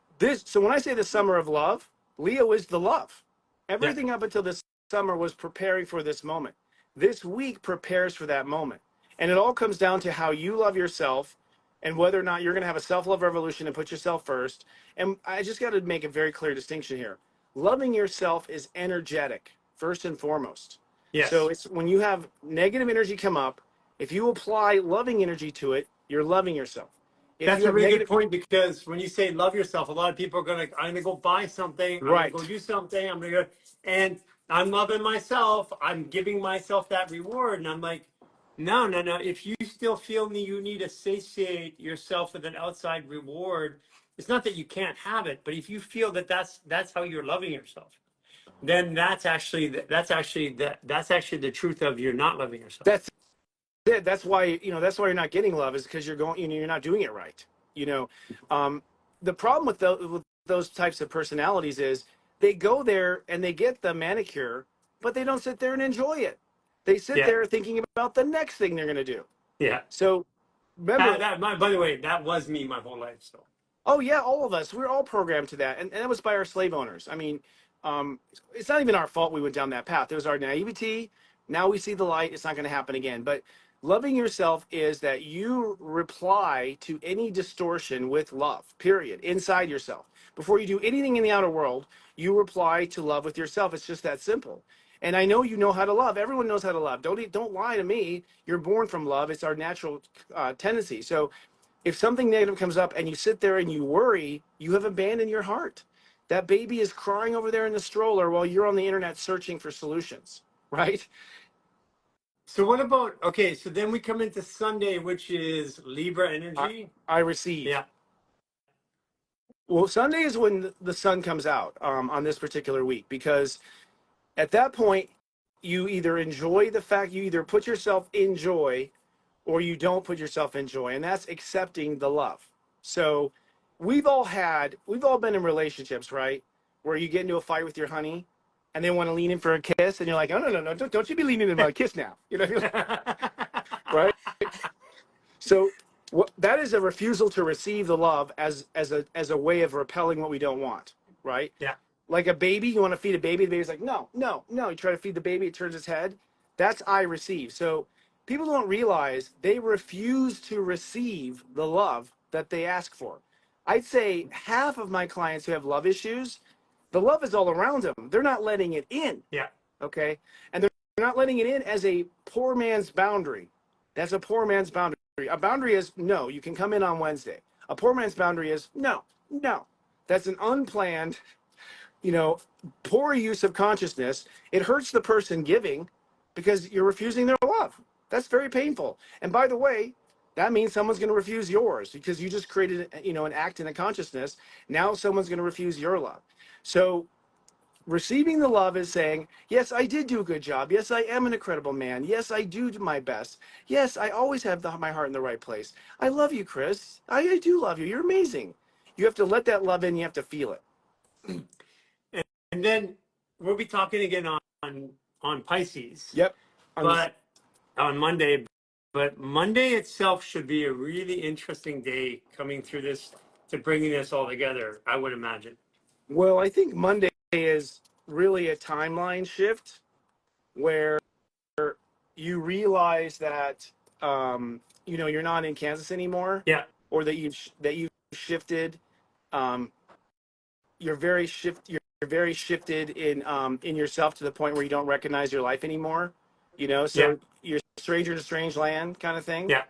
so when I say the summer of love, Leo is the love. Everything up until this summer was preparing for this moment. This week prepares for that moment, and it all comes down to how you love yourself, and whether or not you're going to have a self-love revolution and put yourself first. And I just got to make a very clear distinction here. Loving yourself is energetic, first and foremost. Yes. So it's when you have negative energy come up, if you apply loving energy to it, you're loving yourself. That's a really good point, because when you say love yourself, a lot of people are I'm going to go buy something, I'm going to go do something, and I'm loving myself, I'm giving myself that reward, and I'm like, no. If you still feel you need to satiate yourself with an outside reward, it's not that you can't have it, but if you feel that that's how you're loving yourself, then that's actually the truth of you're not loving yourself. That's it. That's why you're not getting love, is because you're not doing it right. The problem with those types of personalities is they go there and they get the manicure, but they don't sit there and enjoy it. They sit there thinking about the next thing they're going to do. Yeah. So remember by the way, that was me my whole life. So. Oh yeah, all of us. We're all programmed to that, and that was by our slave owners. I mean, it's not even our fault we went down that path. It was our naivety. Now we see the light. It's not going to happen again. But loving yourself is that you reply to any distortion with love, period, inside yourself. Before you do anything in the outer world, you reply to love with yourself. It's just that simple. And I know you know how to love. Everyone knows how to love. Don't lie to me. You're born from love. It's our natural tendency. So if something negative comes up and you sit there and you worry, you have abandoned your heart. That baby is crying over there in the stroller while you're on the internet searching for solutions, right? So what about, okay, so then we come into Sunday, which is Libra I, energy. I receive. Yeah. Well, Sunday is when the sun comes out on this particular week, because at that point, you either enjoy the fact, you either put yourself in joy or you don't put yourself in joy. And that's accepting the love. So we've all been in relationships, right? Where you get into a fight with your honey and they want to lean in for a kiss. And you're like, oh, no, don't you be leaning in my kiss now. You know, right? So that is a refusal to receive the love as a way of repelling what we don't want, right? Yeah. Like a baby, you want to feed a baby, the baby's like, no, no, no. You try to feed the baby, it turns its head. That's I receive. So people don't realize they refuse to receive the love that they ask for. I'd say half of my clients who have love issues, the love is all around them. They're not letting it in, Yeah. okay? And they're not letting it in as a poor man's boundary. That's a poor man's boundary. A boundary is no, you can come in on Wednesday. A poor man's boundary is no, no. That's an unplanned, poor use of consciousness. It hurts the person giving because you're refusing their love. That's very painful. And by the way, that means someone's going to refuse yours because you just created, an act in a consciousness. Now someone's going to refuse your love. So receiving the love is saying, yes, I did do a good job. Yes, I am an incredible man. Yes, I do my best. Yes, I always have my heart in the right place. I love you, Chris. I do love you. You're amazing. You have to let that love in. You have to feel it. And then we'll be talking again on Pisces. Yep. But on Monday, but Monday itself should be a really interesting day coming through this to bringing this all together, I would imagine. Well, I think Monday is really a timeline shift where you realize that you're not in Kansas anymore, Yeah. or that you've shifted. You're very shifted in yourself to the point where you don't recognize your life anymore. So Yeah. you're stranger to strange land kind of thing. Yeah.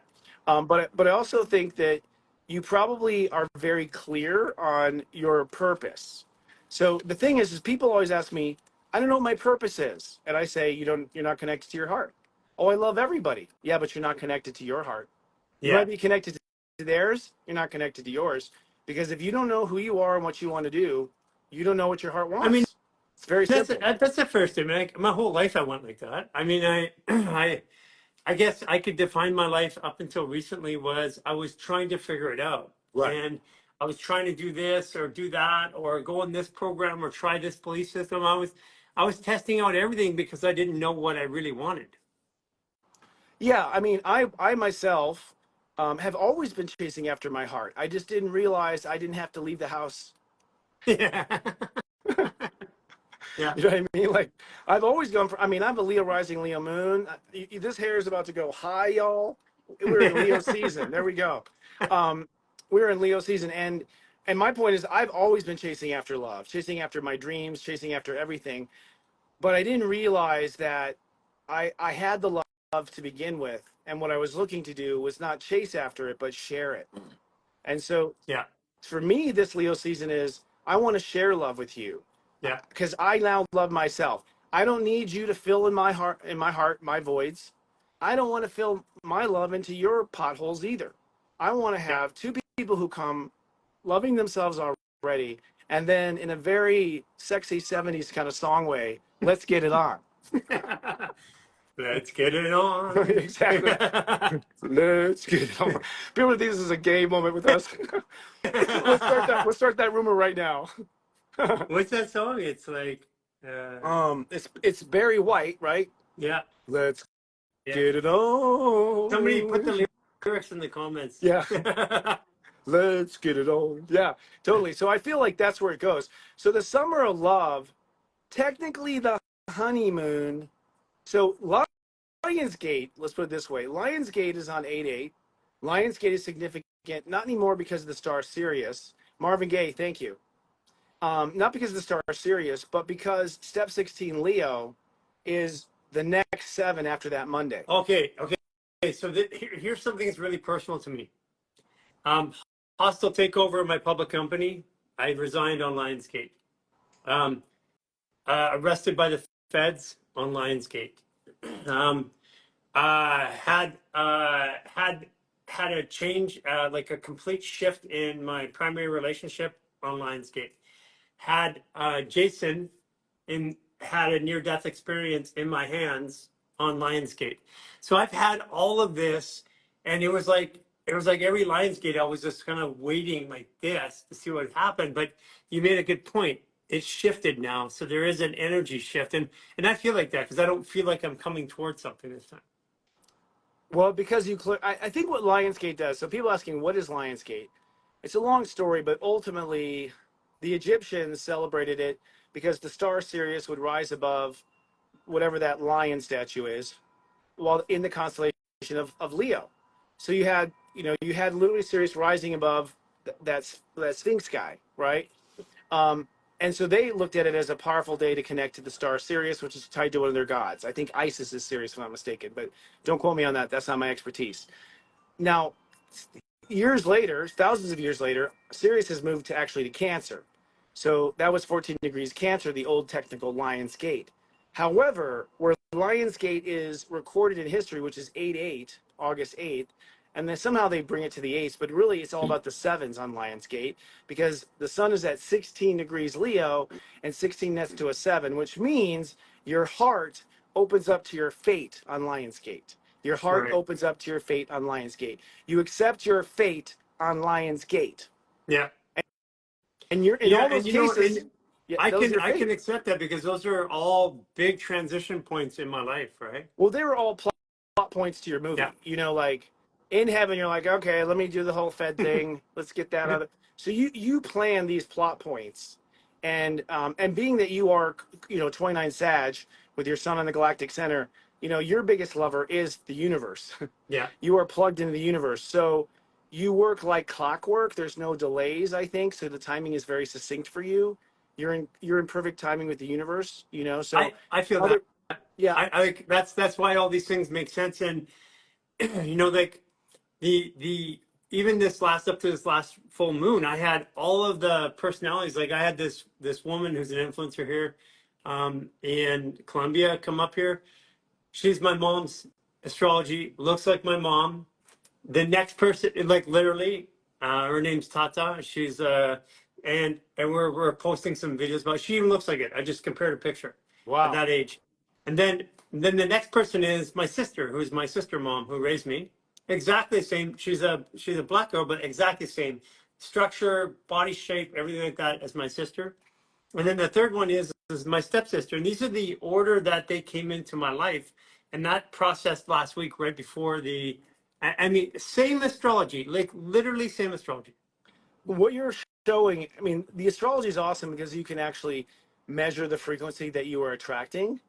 But I also think that you probably are very clear on your purpose. So the thing is people always ask me, I don't know what my purpose is. And I say, you're not connected to your heart. Oh, I love everybody. Yeah, but you're not connected to your heart. You Yeah. might be connected to theirs. You're not connected to yours. Because if you don't know who you are and what you want to do, you don't know what your heart wants. I mean, it's very simple. That's the first thing. My whole life I went like that. I mean, I guess I could define my life up until recently was I was trying to figure it out. Right. And I was trying to do this or do that or go in this program or try this belief system. I was testing out everything because I didn't know what I really wanted. Yeah, I mean, I myself have always been chasing after my heart. I just didn't realize I didn't have to leave the house. Yeah. Yeah. You know what I mean? Like, I've always gone for, I'm a Leo rising, Leo moon. This hair is about to go high, y'all. We're in Leo season. There we go. We're in Leo season. And my point is, I've always been chasing after love, chasing after my dreams, chasing after everything. But I didn't realize that I had the love to begin with. And what I was looking to do was not chase after it, but share it. And so Yeah. for me, this Leo season is, I want to share love with you. Yeah. Because I now love myself. I don't need you to fill in my heart, my voids. I don't want to fill my love into your potholes either. I want to have two people who come loving themselves already, and then in a very sexy 70s kind of song way, let's get it on. Let's get it on. Exactly. Let's get it on. People think this is a gay moment with us. Let's start that rumor right now. What's that song? It's like It's Barry White, right? yeah. Let's get it on. Somebody put the lyrics in the comments. Yeah. Let's get it on. Yeah, totally. So I feel like that's where it goes. So the summer of love, technically the honeymoon. So Lionsgate, let's put it this way. Lionsgate is on 8/8. Lionsgate is significant, not anymore because of the star Sirius. Marvin Gaye, thank you. Not because of the star Sirius, but because step 16 Leo is the next 7 after that Monday. Okay. So here's something that's really personal to me. Hostile takeover of my public company. I resigned on Lionsgate. Arrested by the feds on Lionsgate. Um, had a change, like a complete shift in my primary relationship on Lionsgate. Had Jason had a near death experience in my hands on Lionsgate. So I've had all of this, and it was like every Lionsgate I was just kind of waiting like this to see what happened. But you made a good point. It's shifted now, so there is an energy shift, and I feel like that because I don't feel like I'm coming towards something this time. Well, because I think what Lionsgate does. So people asking, what is Lionsgate? It's a long story, but ultimately, the Egyptians celebrated it because the star Sirius would rise above whatever that lion statue is, while in the constellation of Leo. So you had literally Sirius rising above that Sphinx guy, right? Um, and so they looked at it as a powerful day to connect to the star Sirius, which is tied to one of their gods. I think Isis is Sirius, if I'm not mistaken, but don't quote me on that. That's not my expertise. Now, years later, thousands of years later, Sirius has moved to actually to Cancer. So that was 14 degrees Cancer, the old technical Lion's Gate. However, where Lion's Gate is recorded in history, which is 8/8, August 8th, and then somehow they bring it to the 8th, but really it's all about the sevens on Lion's Gate because the sun is at 16 degrees Leo and 16 nets to a 7, which means your heart opens up to your fate on Lion's Gate. Your heart Right. opens up to your fate on Lion's Gate. You accept your fate on Lion's Gate. Yeah. And you're in Yeah, all those and cases, and yeah, I those are can your I fate. can accept that because those are all big transition points in my life, right? Well, they were all plot points to your Yeah. movie. Like in heaven, you're like, okay, let me do the whole Fed thing. Let's get that other. So you plan these plot points, and being that you are 29 Sag with your sun on the galactic center, your biggest lover is the universe. Yeah. You are plugged into the universe, so you work like clockwork. There's no delays, I think, so the timing is very succinct for you. You're in perfect timing with the universe. So I feel that. other yeah. I like that's why all these things make sense. And like the even this last up to this last full moon, I had all of the personalities. Like I had this woman who's an influencer here in Colombia come up here. She's my mom's astrology, looks like my mom. The next person, like literally, her name's Tata. She's and we're posting some videos about. She even looks like it. I just compared a picture at Wow. that age, and then the next person is my sister, who's my sister mom who raised me. Exactly the same. She's a black girl, but exactly the same structure, body shape, everything like that as my sister. And then the third one is my stepsister. And these are the order that they came into my life. And that processed last week, right before I mean, same astrology, like literally same astrology. What you're showing, I mean, the astrology is awesome because you can actually measure the frequency that you are attracting.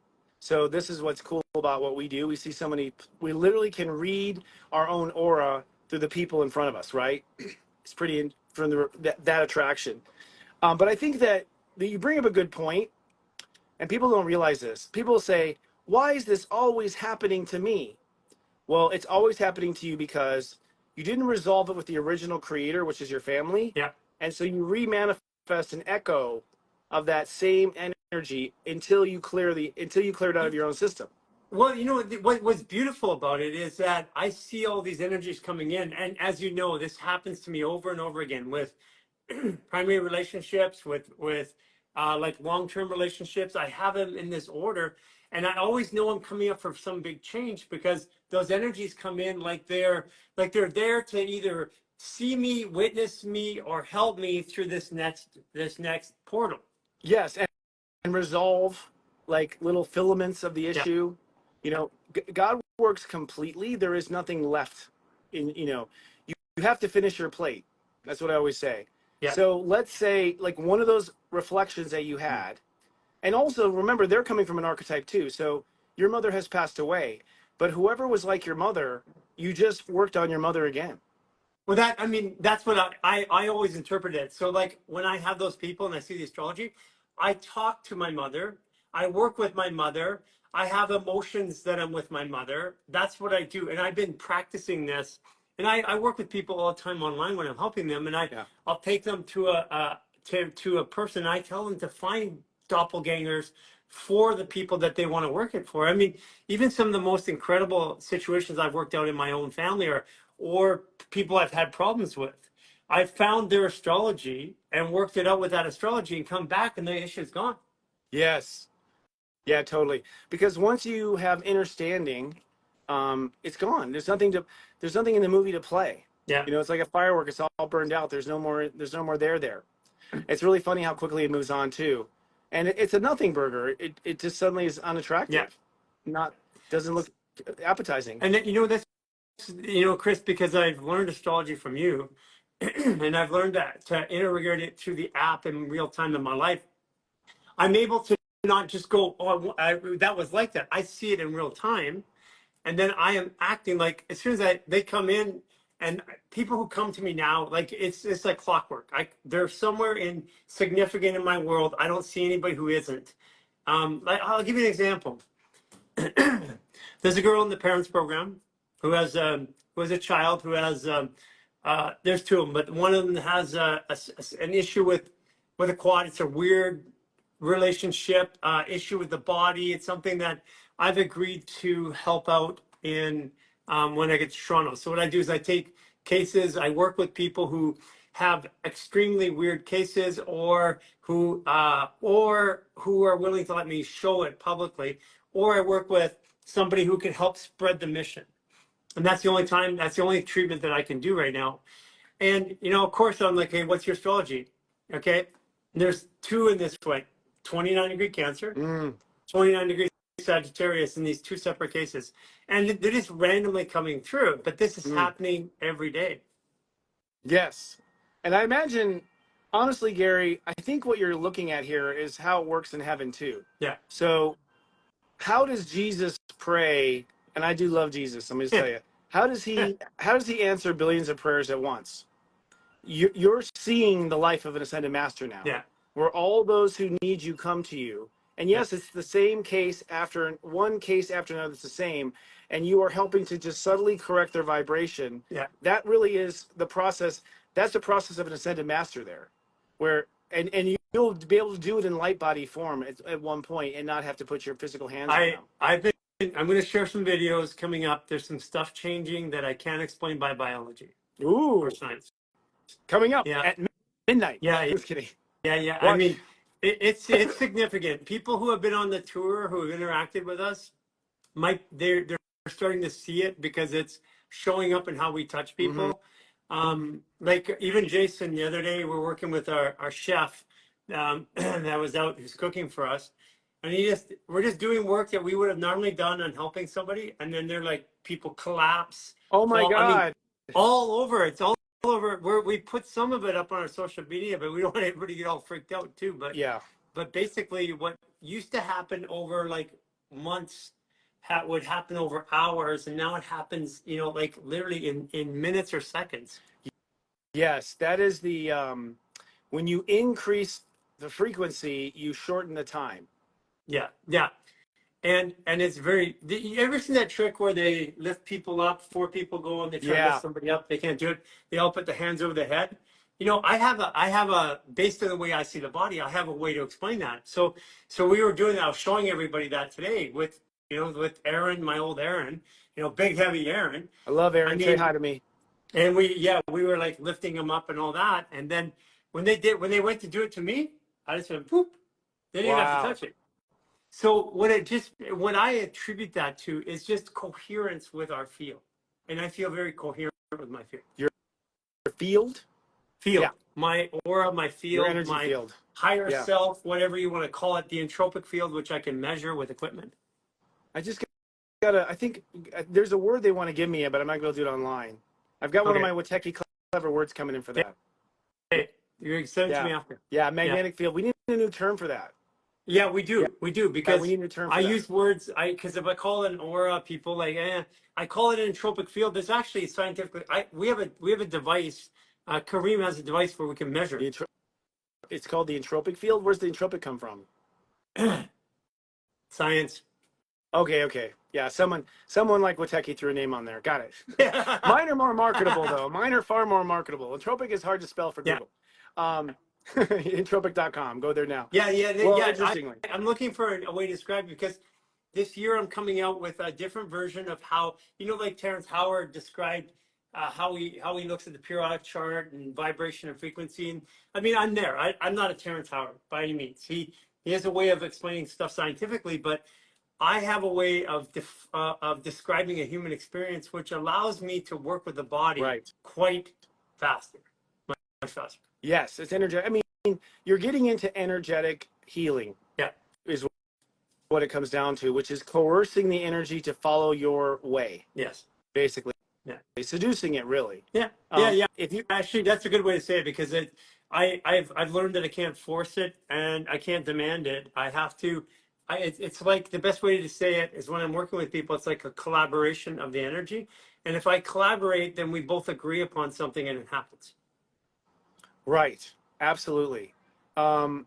So this is what's cool about what we do. We literally can read our own aura through the people in front of us, right? It's pretty from that attraction. But I think that you bring up a good point, and people don't realize this. People say, "Why is this always happening to me?" Well, it's always happening to you because you didn't resolve it with the original creator, which is your family. Yeah. And so you remanifest an echo of that same energy until you clear it out of your own system. Well, what's beautiful about it is that I see all these energies coming in, and as you know, this happens to me over and over again with primary relationships, with like long-term relationships. I have them in this order, and I always know I'm coming up for some big change because those energies come in like they're there to either see me, witness me, or help me through this next portal. Yes, and resolve like little filaments of the Yeah, issue. God works completely. There is nothing left you have to finish your plate. That's what I always say. yeah. So let's say like one of those reflections that you had, and also remember they're coming from an archetype too. So your mother has passed away, but whoever was like your mother, you just worked on your mother again. Well, I mean, that's what I always interpret it. So, like, when I have those people and I see the astrology, I talk to my mother, I work with my mother, I have emotions that I'm with my mother. That's what I do. And I've been practicing this. And I work with people all the time online when I'm helping them. And Yeah. I'll take them to a person. I tell them to find doppelgangers for the people that they want to work it for. I mean, even some of the most incredible situations I've worked out in my own family or people I've had problems with. I found their astrology and worked it out with that astrology and come back and the issue's gone. Yes. Yeah, totally. Because once you have understanding, it's gone. There's nothing in the movie to play. Yeah. You know, it's like a firework. It's all burned out. There's no more there. It's really funny how quickly it moves on too. And it's a nothing burger. It just suddenly is unattractive. Yeah. Doesn't look appetizing. And then, that's, Chris, because I've learned astrology from you and I've learned that to integrate it through the app in real time in my life, I'm able to not just go, oh, that was like that. I see it in real time. And then I am acting like, as soon as they come in, and people who come to me now, like it's like clockwork. They're somewhere significant in my world. I don't see anybody who isn't. I'll give you an example. There's a girl in the parents program who has a child who has there's two of them, but one of them has an issue with a quad. It's a weird relationship issue with the body. It's something that I've agreed to help out in when I get to Toronto. So what I do is I take cases. I work with people who have extremely weird cases or who are willing to let me show it publicly, or I work with somebody who can help spread the mission. And that's the only treatment that I can do right now. And, of course, I'm like, hey, what's your astrology? Okay. And there's two in this way, 29-degree Cancer, 29-degree Sagittarius in these two separate cases. And they're just randomly coming through, but this is happening every day. Yes. And I imagine, honestly, Gary, I think what you're looking at here is how it works in heaven too. Yeah. So how does Jesus pray? And I do love Jesus. Let me just tell you, how does he answer billions of prayers at once? You're seeing the life of an ascended master now. Yeah. Where all those who need you come to you. And yes, it's the same case after one case after another. It's the same. And you are helping to just subtly correct their vibration. Yeah. That really is the process. That's the process of an ascended master there. Where, and you'll be able to do it in light body form at one point and not have to put your physical hands on them. I'm going to share some videos coming up. There's some stuff changing that I can't explain by biology or science. Coming up at midnight. Yeah. Just kidding. Yeah. Watch. I mean, it's significant. People who have been on the tour, who have interacted with us, they're starting to see it because it's showing up in how we touch people. Like even Jason, the other day, we're working with our chef that was out, who's cooking for us. And we're just doing work that we would have normally done on helping somebody. And then they're like, people collapse. Oh my God. I mean, all over. It's all over. We put some of it up on our social media, but we don't want everybody to get all freaked out too. But yeah. But basically what used to happen over like months would happen over hours. And now it happens, like literally in minutes or seconds. Yes, that is the, when you increase the frequency, you shorten the time. Yeah. And it's you ever seen that trick where they lift people up, 4 people go and they try to lift somebody up, they can't do it. They all put the hands over the head. I have a, based on the way I see the body, I have a way to explain that. So we were doing that. I was showing everybody that today with Aaron, my old Aaron, big, heavy Aaron. I love Aaron. Say hi to me. And we were like lifting him up and all that. And then when they went to do it to me, I just went, poop. They didn't have to touch it. So what I attribute that to is just coherence with our field. And I feel very coherent with my field. Your field? Field. Yeah. My aura, my field, your energy my field. higher self, whatever you want to call it, the entropic field, which I can measure with equipment. I just I think there's a word they want to give me, but I'm not going to do it online. I've got one of my Witecki clever words coming in for that. Hey, you're send it to me after. Yeah, magnetic field. We need a new term for that. Yeah, we do. We do, because we need a term for I that. use words, because if I call it an aura, people like, I call it an entropic field. There's actually scientifically, we have a device. Kareem has a device where we can measure. It's called the entropic field. Where's the entropic come from? Science. Okay. Yeah, someone like Witecki threw a name on there. Got it. Mine are more marketable though. Mine are far more marketable. Entropic is hard to spell for people. Entropic.com. Go there now. Yeah, Well, yeah. interestingly. I'm looking for a way to describe it because this year I'm coming out with a different version of how, like Terrence Howard described how he looks at the periodic chart and vibration and frequency. And I mean, I'm there. I'm not a Terrence Howard by any means. He has a way of explaining stuff scientifically, but I have a way of describing a human experience which allows me to work with the body Right. quite faster, much faster. Yes, it's energetic. I mean, you're getting into energetic healing. Yeah. Is what it comes down to, which is coercing the energy to follow your way, Yes. basically. Yeah. Seducing it, really. Yeah. Yeah. If you actually, that's a good way to say it because I've learned that I can't force it and I can't demand it. I have to. It's like the best way to say it is when I'm working with people, it's like a collaboration of the energy. And if I collaborate, then we both agree upon something and it happens. Right. Absolutely. And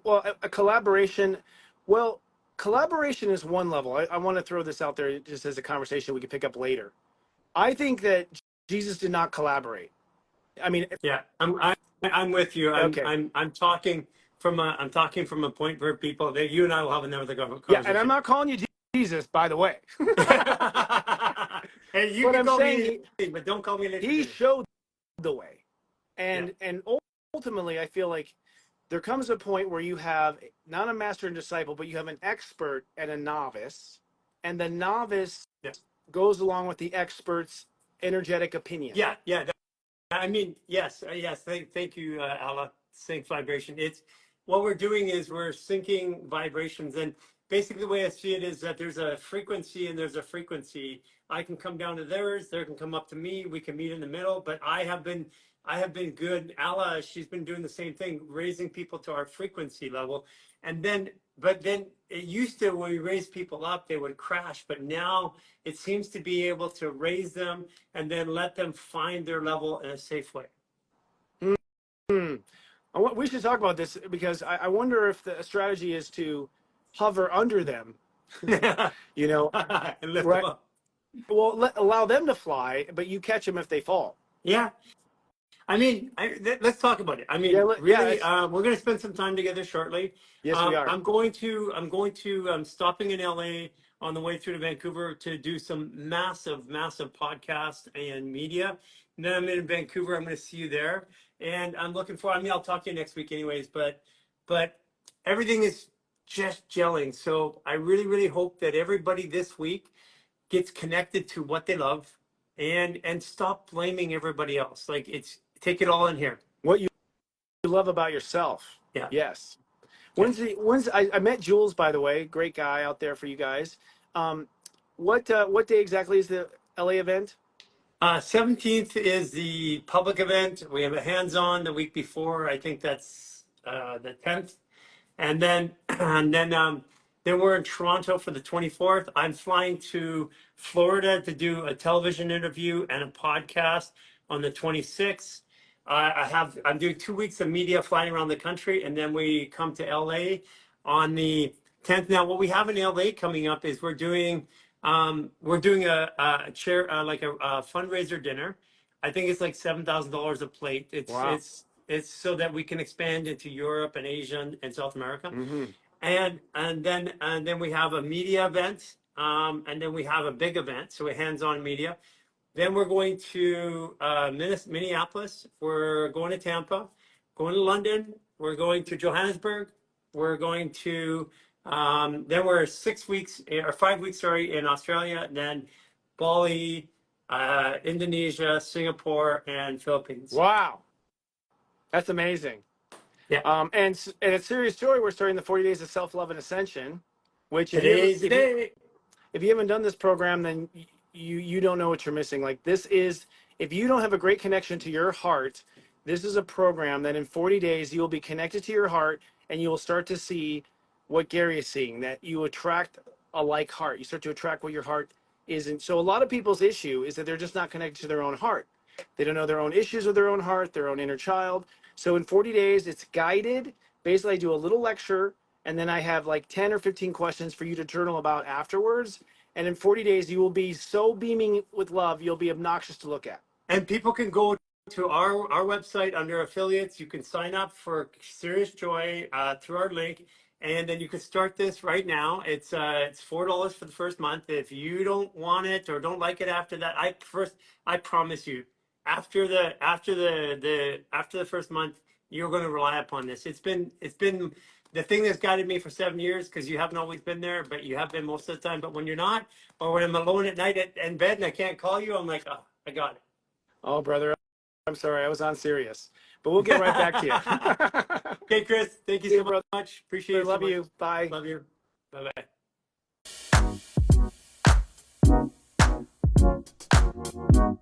well, a collaboration. Well, collaboration is one level. I want to throw this out there just as a conversation we can pick up later. I think that Jesus did not collaborate. I mean, Yeah, I'm with you. Okay. I'm talking from a point where people that you and I will have another conversation. Yeah, and I'm not calling you Jesus, by the way. Hey, you But can I'm call saying me, but don't call me an he introducer. showed the way. And ultimately, I feel like there comes a point where you have not a master and disciple, but you have an expert and a novice, and the novice Yeah. goes along with the expert's energetic opinion. Yeah, yeah. I mean, yes, yes. Thank you, Allah. Sync vibration. It's what we're doing is we're syncing vibrations, and basically the way I see it is that there's a frequency and there's a frequency. I can come down to theirs. They can come up to me. We can meet in the middle. But I have been good. Allah, she's been doing the same thing, raising people to our frequency level, and but then it used to when we raised people up, they would crash. But now it seems to be able to raise them and then let them find their level in a safe way. We should talk about this because I wonder if the strategy is to hover under them, you know, And lift right? them up. Well, allow them to fly, but you catch them if they fall. Yeah. I mean, let's talk about it. I mean, Yeah, we're going to spend some time together shortly. Yes, we are. I'm stopping in LA on the way through to Vancouver to do some massive podcasts and media. And then I'm in Vancouver. I'm going to see you there. And I'm looking for, I mean, I'll talk to you next week anyways, but everything is just gelling. So I really hope that everybody this week gets connected to what they love and stop blaming everybody else. Like take it all in here. What you love about yourself. Yeah. Yes. I met Jules, by the way, great guy out there for you guys. What day exactly is the LA event? 17th is the public event. We have a hands-on the week before. I think that's the 10th. And then then we're in Toronto for the 24th. I'm flying to Florida to do a television interview and a podcast on the 26th. I'm doing 2 weeks of media flying around the country, and then we come to LA on the 10th. Now, what we have in LA coming up is we're doing a chair like a fundraiser dinner. I think it's like $7,000 a plate. Wow. It's so that we can expand into Europe and Asia and South America. Mm-hmm. And then we have a media event, and then we have a big event, so we're hands-on media. Then we're going to Minneapolis. We're going to Tampa, going to London. We're going to Johannesburg. We're going to then we're 5 weeks, in Australia, and then Bali, Indonesia, Singapore, and Philippines. Wow, that's amazing. Yeah. And a serious story. We're starting the 40 Days of Self-Love and Ascension, which Today's the day. If you haven't done this program, then you don't know what you're missing. Like this is, if you don't have a great connection to your heart, this is a program that in 40 days you'll be connected to your heart and you will start to see what Garry is seeing, that you attract a like heart. You start to attract what your heart is. And so a lot of people's issue is that they're just not connected to their own heart. They don't know their own issues with their own heart, their own inner child. So in 40 days, it's guided. Basically, I do a little lecture, and then I have like 10 or 15 questions for you to journal about afterwards. And in 40 days, you will be so beaming with love, you'll be obnoxious to look at. And people can go to our website under affiliates. You can sign up for Serious Joy through our link, and then you can start this right now. It's $4 for the first month. If you don't want it or don't like it after that, I promise you, after the first month, you're going to rely upon this. It's been the thing that's guided me for 7 years, because you haven't always been there, but you have been most of the time. But when you're not, or when I'm alone at night in bed and I can't call you, I'm like, oh, I got it. Oh, brother, I'm sorry, I was on serious, but we'll get right back to you. Okay, Chris, thank you See so you, brother. much. Appreciate it. Love so much. you. Bye. Love you. Bye bye.